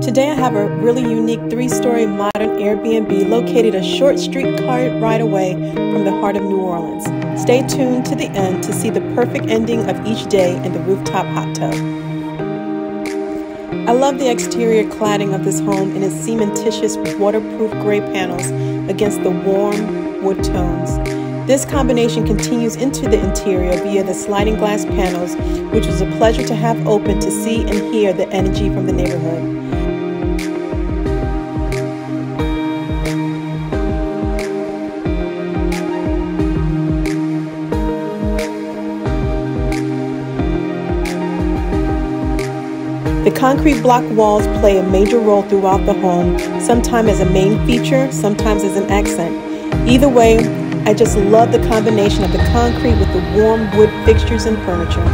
Today I have a really unique 3-story modern Airbnb located a short streetcar ride away from the heart of New Orleans. Stay tuned to the end to see the perfect ending of each day in the rooftop hot tub. I love the exterior cladding of this home and its cementitious waterproof gray panels against the warm wood tones. This combination continues into the interior via the sliding glass panels, which was a pleasure to have open to see and hear the energy from the neighborhood. The concrete block walls play a major role throughout the home, sometimes as a main feature, sometimes as an accent. Either way, I just love the combination of the concrete with the warm wood fixtures and furniture.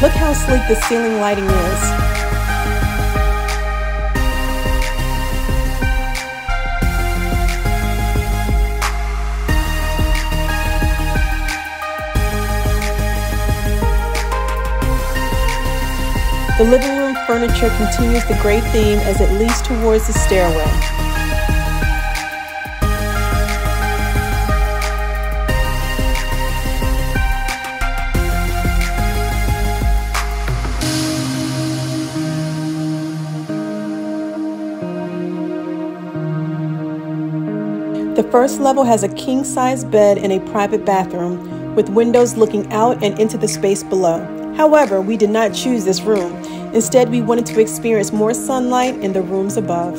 Look how sleek the ceiling lighting is. The living room furniture continues the gray theme as it leads towards the stairway. The first level has a king-size bed and a private bathroom, with windows looking out and into the space below. However, we did not choose this room. Instead, we wanted to experience more sunlight in the rooms above.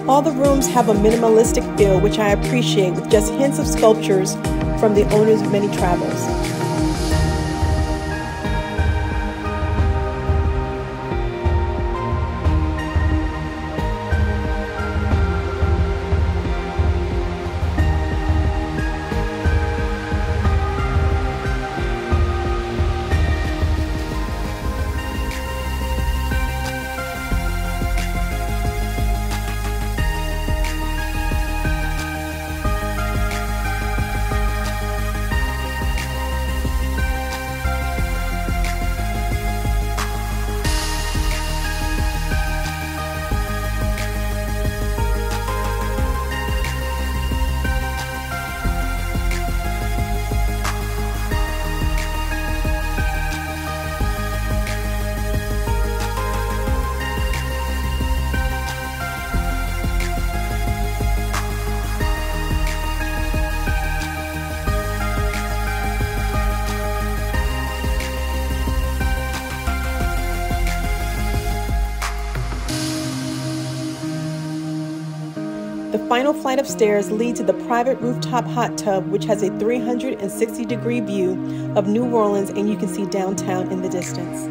All the rooms have a minimalistic feel, which I appreciate, with just hints of sculptures from the owner's many travels. The final flight of stairs lead to the private rooftop hot tub, which has a 360-degree view of New Orleans, and you can see downtown in the distance.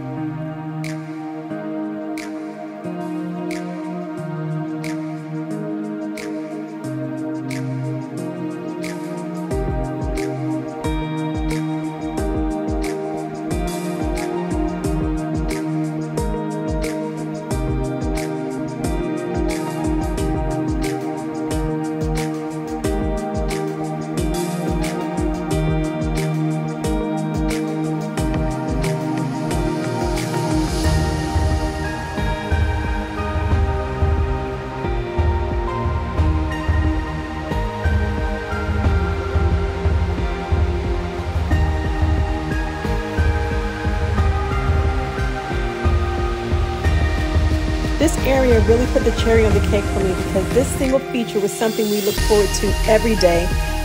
This area really put the cherry on the cake for me because this single feature was something we look forward to every day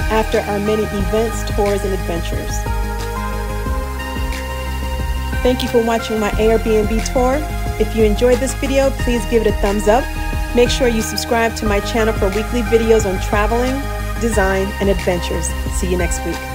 after our many events, tours, and adventures. Thank you for watching my Airbnb tour. If you enjoyed this video, please give it a thumbs up. Make sure you subscribe to my channel for weekly videos on traveling, design, and adventures. See you next week.